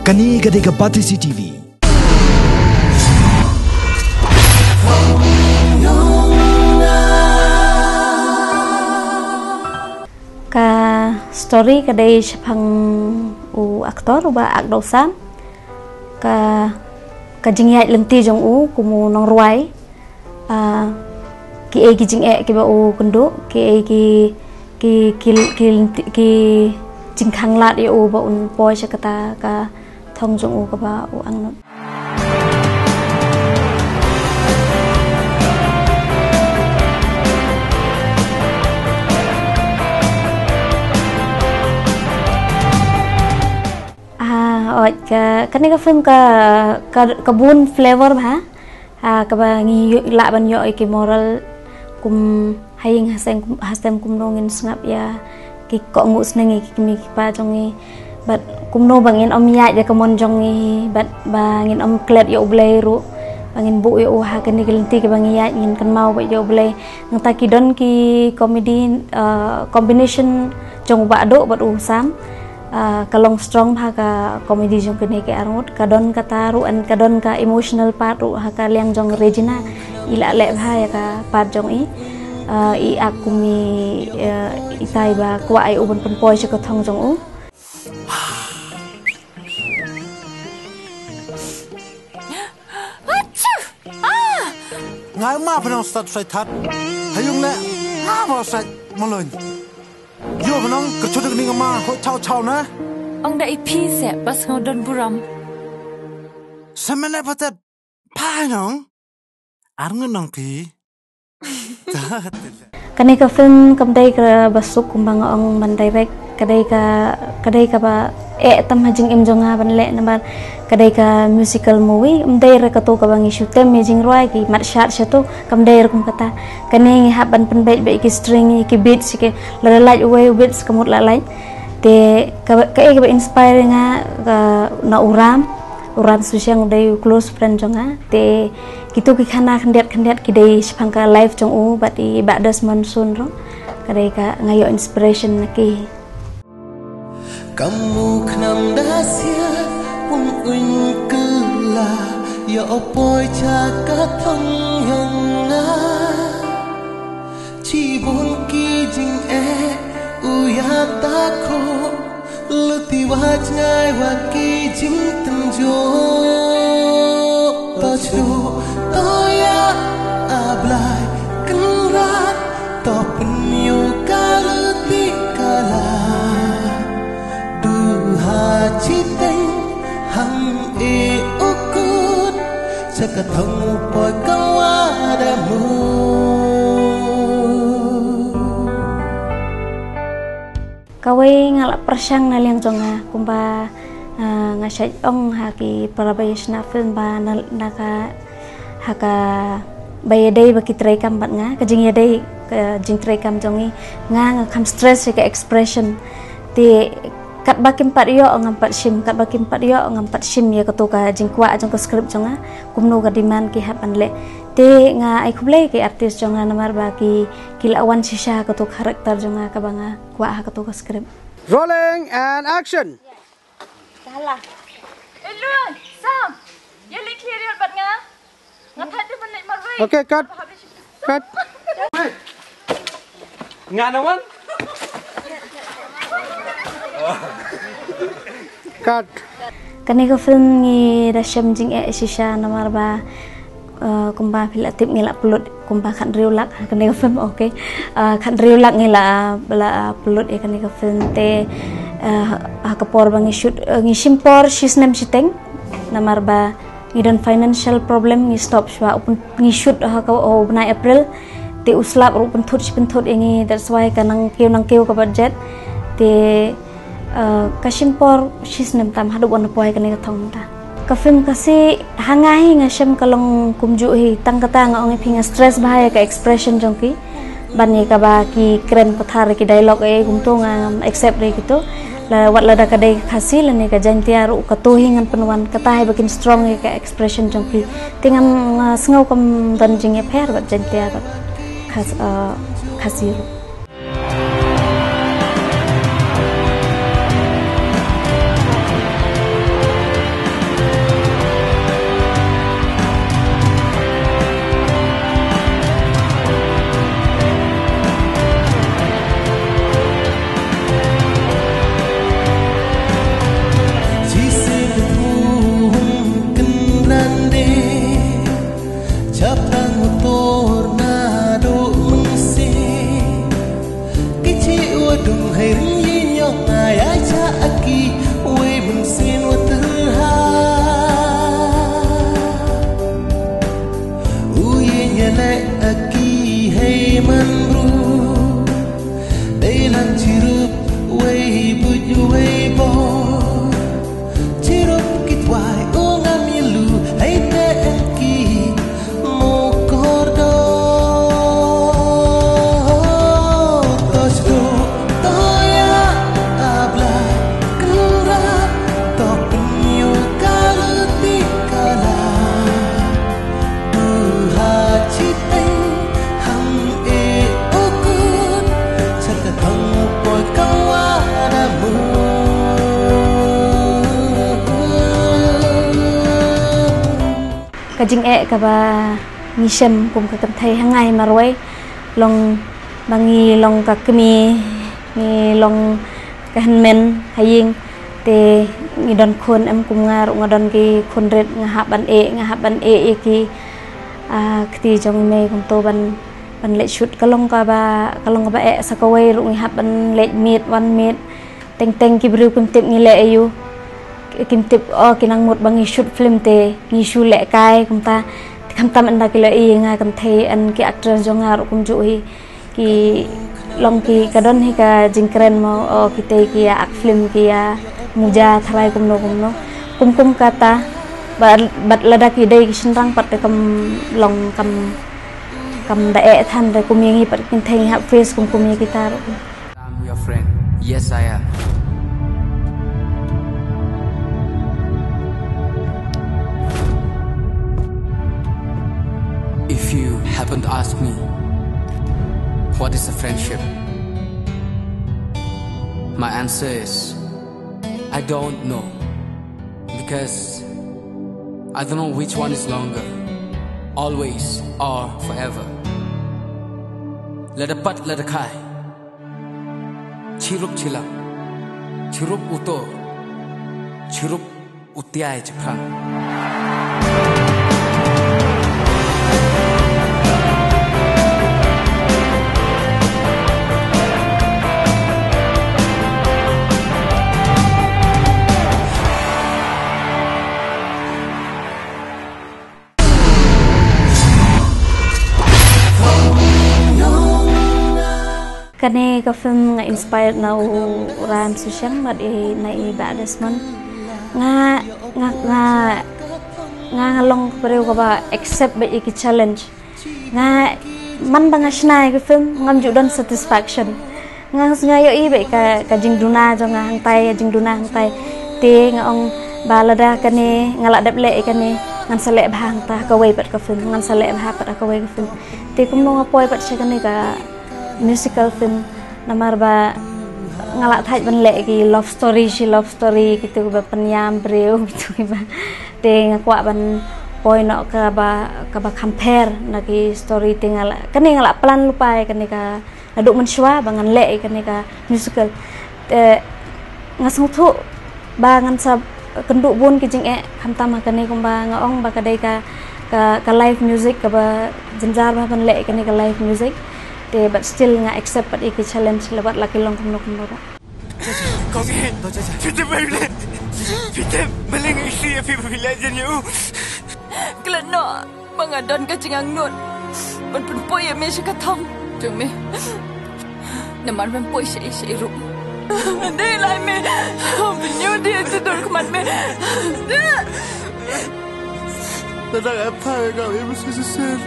Kani Gadega Batisi TV. Ka story kadai sepang u aktor ba akdau sam ka jingyat lenti jong u kumu nong ruai ki e ki jing e ki ba u kendo ki jingkhang lat e u ba un poi sakata ka thong jong u ka ba u ang cái này cái film cái bun flavor hả cái bà nghi lạ ban yo cái moral kum hay hasem kum nongin snap ya cái cọ ngũ sneng cái mi pa trong ni but kum no bangin om ya ya kamon trong ni but bangin om klet yo blay ru bangin bu yo ha cái này cái lenti cái bangin ya ngin kan mau ba yo blay nang ta ki don ki comedy combination trong ba do bat u sam kalong strong ha ka comedy jong kene ke arut kadon kata ruan kadon ka emotional part ru ha ka liang jong Regina ila le ha ya ka part jong i akumi itai ba kwa ai ubon pon poi se ko thong jong u ngai ma phanong start sai that hayung le nga ma sai ma lên yo phanong ka chu dik ning ma ho chao chao na ông đại phi sẽ bắt ngô đơn buram samene patat pai nong ar ngon nong pi kani ka film kam dai ka basuk kumbang ong ban direct kadai ka ba e tam hajing em jonga ban le nabar kadai ka musical movie dai ra ka to ka bang shoot tem jing roi ki mat shot chato kam dai kum kata kani ha ban pen be ki string ki beat ke la like way beats kamut la like te ka e ka inspire nga na uram susyang dai close friend jonga te kitu ki khana khandet ki dai spangka live jong u bati ba das monsoon ro kadai ka ngayo inspiration ki kamu khnam dasia pung uin kula ya opoi cha ka thong yong nga chi bun ki jing e u ya ta kho luti wa ngai wa ki jing tung jo ta chu to ya ablai kan rat to pun yu ka luti kala chi tình hằng e ukut saka thong poi kawa da mu kawai ngala persang na liang jonga kumba ngasai ong haki parabayasna film ba naka haka bayadai baki trai kam bat nga kajing yadai jing trai kam jongi nga kam stress ke expression ti kat bakim pat yo ngam pat shim ya katuka jingkwa jong ko script jonga kumno ka demand ki hapan le te nga ai khuble ki artist jonga namar ba ki lawan shisha katuk karakter jonga ka banga kwa ha katuka script rolling and action salah elun sam ye li clear yo bat nga that di ban mar wei okay cut nga nawan cut kani ko film ni rasham jing e shisha namar ba kumba phila tip ngila pulut kumba khan riulak kani ko film okay khan riulak ngila bala pulut e kani ko film te hakapor bangi shoot ngi simpor shisnem siteng namar ba ngidon financial problem ngi stop shwa upun ngi shoot ha ka bunai april te uslap rupun thut ingi that's why kanang keu ka budget te kasimpor shisnem tam hadu wan poi kani ka thong ta ka film kasi hangai ngasem kalong kumju hi tangkata nga ong phinga stress bahaya ka expression jongki bani ka ba ki kren pathar ki dialogue e gumto nga accept re kito la wat la da ka dai khasi la ne ka jantia ru ka to hingan penwan kata hai bakin strong ka expression jongki tingan sngau kam dan jing e pher bat jantia ka khasi jing ka ba ngisem kum ka thai hangai maroi long bangi long ka kmi ni long ka men haying te ngidon khon em kum ngar ngadon ki khon ret ngahap ban e ki kti jong me kum to ban lệ shoot kalong ka ba e sakaway ru ngahap ban lệ meet 1 meet teng ki bru kum tip ngile ayu kim tip kinang mot bangi shoot film te ngi shu le kai kum ta kam tam anda ki le nga kam thei an ki actor jonga ru kum ju hi ki long ki kadon hi ka jingkren mo ki te ki ak film ki muja tharai kum no kum kata bat lada ki dei shinrang pat kam long kam dae than de kum ngi pat kin thei ha face kum ngi kita ru I'm your friend. Yes, I am. If you happen to ask me, what is a friendship? My answer is, I don't know. Because I don't know which one is longer, always or forever. Let the pat, let the kai. Chirup chilang, chirup uto, chirup utiai ceprang. Kani ka film nga inspired na ram susyang mat na iba desman nga long pereu ka ba accept ba iki challenge nga man bang asnai ka film ngam judan satisfaction nga ngayo ibe ka jing duna jo nga hangtai jing duna hangtai te nga ong balada kani ngala dap le kani ngan sale bhang ta ka wei pat ka film ngan sale bha pat ka wei ka film te kum no nga poi pat cha kani ka musical film namar ba ngalak thaj ban le ki love story gitu ba penyam breu gitu ba te ngakwa ban poi no ka ba compare na ki story te ngalak kani ngalak plan lupai kani ka aduk menshwa bangan le kani ka musical te ngasung thu ba ngan sa kenduk bun ki jing khamtam kani kum ba ngaong ba kadai ka live music ka ba jenjar ba ban le kani ka live music but still nga accept pat iki challenge lebat laki long kum ba kau ni kita boleh kita meling isi api villager you kelano mengadon ka jingang nut ban pun poi me shi ka thong jung me naman ban poi shi ru dei lai me binyo dia tu dor kman me Tadang apa kau ini mesti ser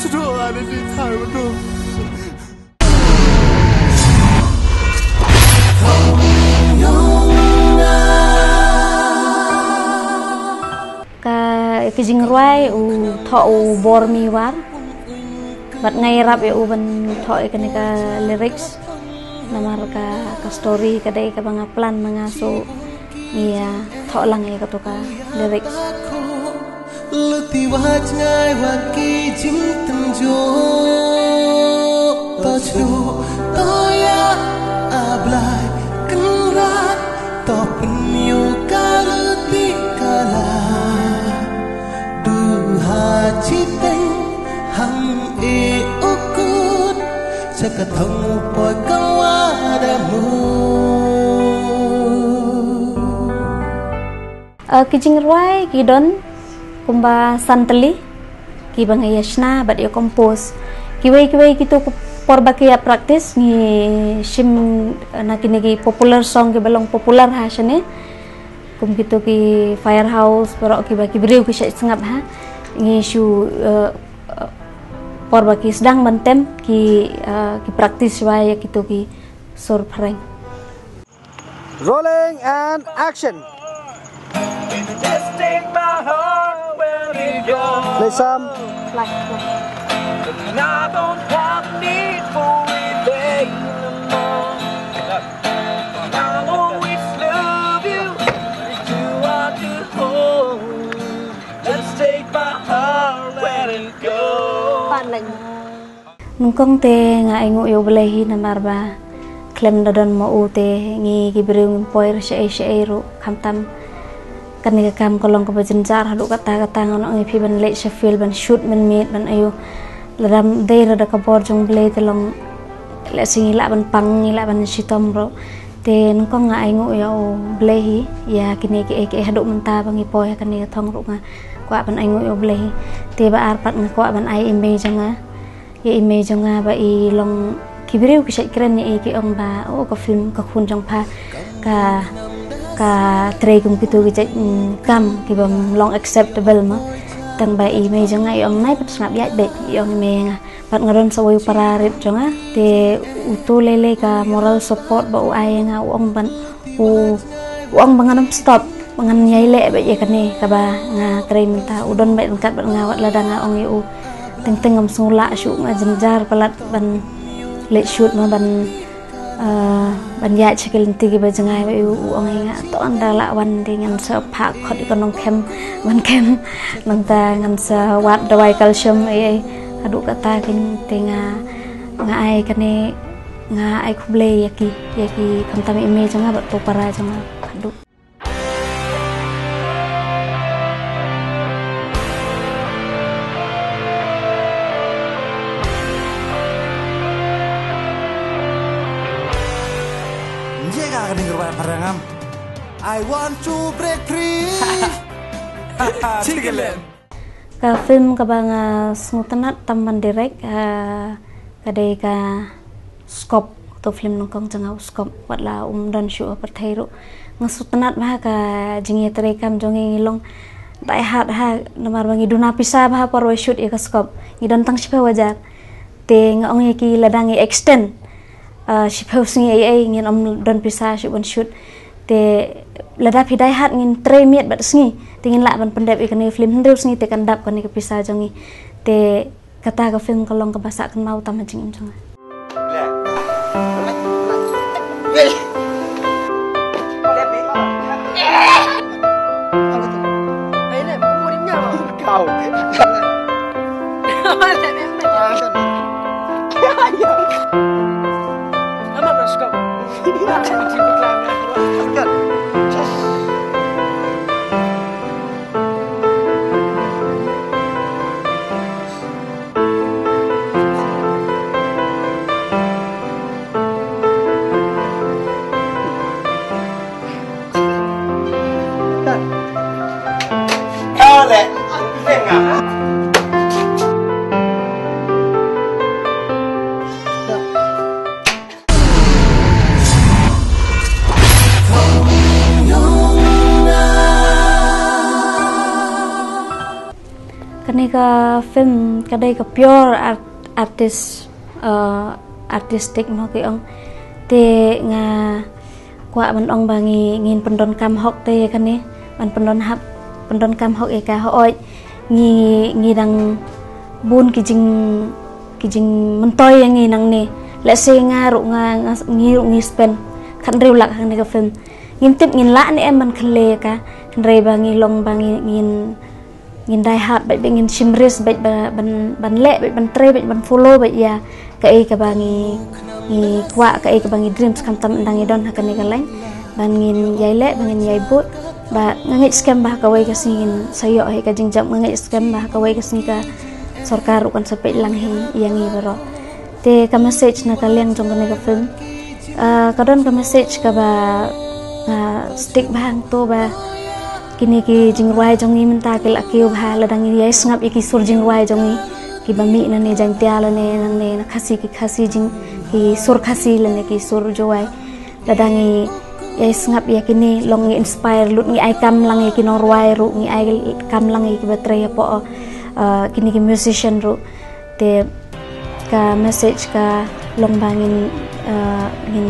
sudah ada di tahu tu. Ka jing ruai tho bor mi war bat ngai rap ya ban tho ka lyrics namar ka story ka dai ka banga plan mangaso iya tho lang ka to ka lyrics Luti waj ngai waki jim tanjo Tochu toya ablai kenrat Topin yu kaluti kala Duha chiteng hang e ukut Cakatong poi kawadamu Kijing ruai kidon kumba santali ki bangayashna but yo compose kiwai gitu por bakia practice ni shim na kinigi popular song ke belong popular ha shane kum gitu ki firehouse pero ki baki breu ki sengap ha ni shu por baki sedang mentem ki practice waya gitu ki sur prank Rolling and action. Just take my heart where it goes. Play some. like And I don't have need for anything anymore. I'll always love you. You are to hold. Let's take nungkong te nga ingo yo belehi na marba klem dadon mo ute ngi gibrung poir she ro kamtam kanika kam kolong ko bajenjar hadu kata ngono ngi phi ban le shefil ban shoot ban meet ban ayo ladam de rada ka bor jong ble telong le singi la ban pang ngi la ban sitom ro te nungkong nga ingo yo belehi ya kini ke hadu menta bangi poy kanika thong ro nga kwa ban ingo yo belehi te ba arpat nga kwa ban ai image nga ye image nga ba i long kibriu ki kren ni ki ong ba o ko film ka khun jong pha ka trei kum ki tu ki kam ki bam long acceptable ma tang ba image nga i ong nai pat snap ya de i ong me nga pat ngaron sawai pararit jonga te utu lele ka moral support ba u ai nga ong ban u ong banganam stop bangan nyai le ba ye kane ka ba nga trei minta udon ba kat ba nga wat ladang nga ong u teng ngam sula shu nga jenjar palat ban le shoot ma ban ya chekil ti ba jangai ba u ong nga to anda la wan ding ngan sa phak khot ko nong kem ban kem nang ta ngan sa wat dawai calcium ai adu kata kin tinga nga ai kane nga ai khuble yaki kamtam image nga ba to para janga adu I want to break free. Ka film ka bang smutanat tamban direct kadai ka scope to film nongkong janga scope watla dan show perthairu ngasutanat bah ka jingi terekam jongi long dai hat ha namar bangi duna pisa bah parwa shoot ka scope ngidan tang sipa wajar te ngong ki ladangi extend sipa singi ai ngin om dan pisa shoot te lada pidai hat ngin 3 minit bat sngi tingin la ban pendep ikani film hendeu sngi te kan dap kani ke pisa jongi te kata ka film kalong ka basa kan mau tam jing jonga ka film kadai ka pure artistic mo ki ong te nga kwa ban ong bangi ngin pendon kam hok te kani ban pendon kam hok e ka hoi ngi dang bun ki jing mentoy ngi nang ni le se nga ru ngi spend kan rew lak hang ni ka film ngin tip ngin la ni em ban khle ka re bangi long bangi ngin dai hat bai ngin shimris bai ban le bai ban tre bai ban follow bai ya kai ka bangi ngi kwa kai ka bangi dreams kam tam ndang idon hakani ka lain ban ngin yai le bangin yai but ba ngai scam ba ka wai ka singin sayo he ka jingjam ngai scam ba ka wai ka sing ka sarkar kan sampai lang hi yang i baro te ka message na ka leng jong ka film kadon ka message ka ba stick bang to ba kini ki jingwai jongi minta ke lakio bha ladang ye snap iki sur jingwai jongi ki bami na ne jang tia la ne nang ne na khasi jing ki sur khasi la ne ki sur jowai ladang ye snap ya kini long inspire lut ngi ai kam lang ki norwai ru ngi ai kam lang ki batre po kini ki musician ru te ka message ka long bangin ngin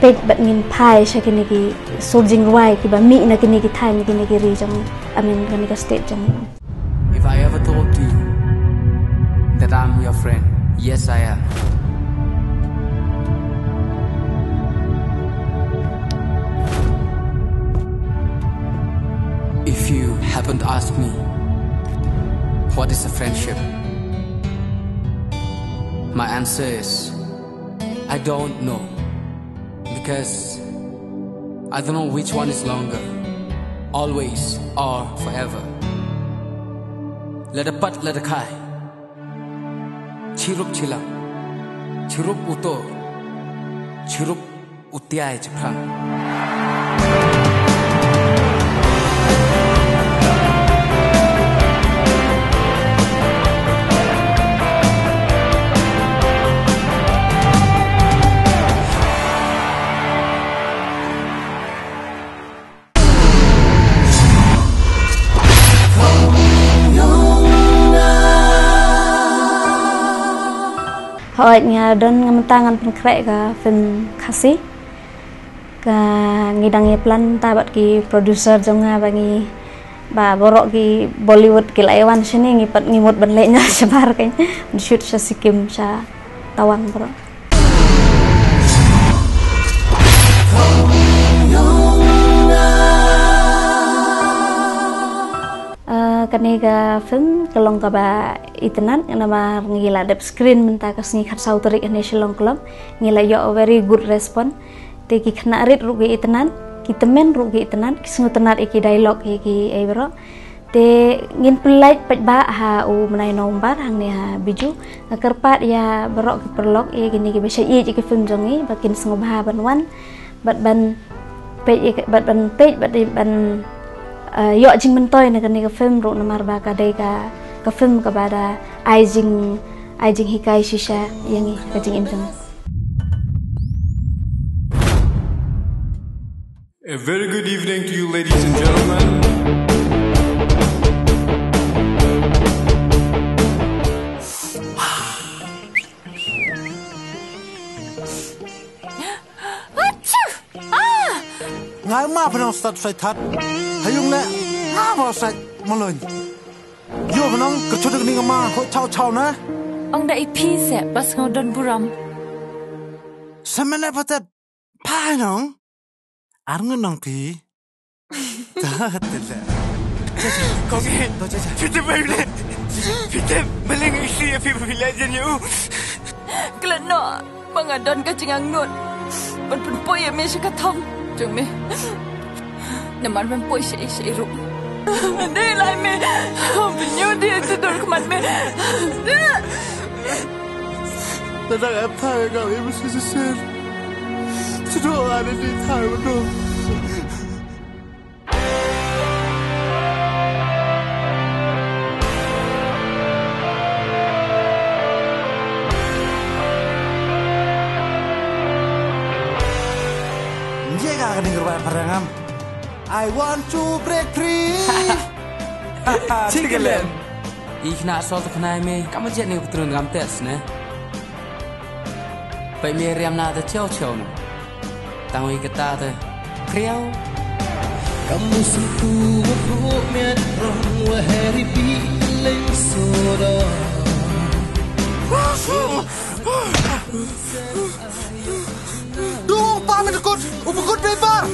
pek bat ngin pai sha kini ki surjing wai ki ba mi na kini ki thai ni kini ki ri jong amin kini ka state jong. If I ever told you that I'm your friend, yes I am. If you happen to ask me what is a friendship, My answer is I don't know, because I don't know which one is longer, always or forever. Ledapat ledakai, chirup chilang, chirup uto, chirup utiai ceprang. Hỏi nhà đơn ngâm tangan pengkrek ka film kasih ka ngidang plan ta bat ki producer jonga bangi ba borok ki Bollywood ki laiwan sini ngipat ngimut benleknya sebar kan shoot sa Sikkim sa Tawang bro. Kani ka film kelong ka ba itenan nama ngila dep screen menta ka sngi khat sauteri ane shilong klom ngila yo very good response te ki khna rit rugi itenan ki temen rugi itenan ki snutenat iki dialog iki ai bro te ngin pelait pet ba ha u menai nombar hang ne ha biju kerpat ya berok ki perlok e gini ki besa i ki film jongi bakin sngobha banwan bat ban page bat ban yo jing mentoy na kani ka film ro namar ba ka dai ka film ka bara aijing hikai shisha yang ka jing imjang. A very good evening to you, ladies and gentlemen. Ngai ma penong start sai that hayung le nga ba sai maloi yo penong kerja ni ma ho chau na ông đã pi sẽ bas ngau don buram semene patet pa nong ar nong pi ta tele 거기 피트 베이블 피트 meleng isi pi villager you keleno mengadon ka jingang nut ban pun poi me ka thong jong me naman ban poi sei ru dei lai me binyo dia tu dor kmat me 나랑 아파가 왜 무슨 짓을 저도 안 했지 타요도 Jaga ka denger parangam I want to break free Cigelem ich na sol ta khnai me kam jet ni putrun gam tes ne pai me riam na ta chau no tang wi ka ta ta kriau kamu sentuh ruh miat rong wahari bilang soda Duh pamen kut upukut bebar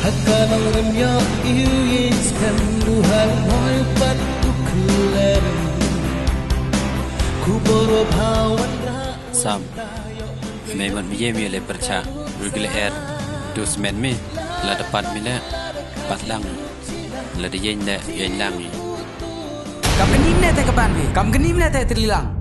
Akan remyak iuin skanduhan hoy pat ukulem ku boro bhawan sam me ban miye mi le percha regular air dus men mi la dapat mi le patlang la de yen le yen lang kam kenim ne te kapan bi kam kenim ne te trilang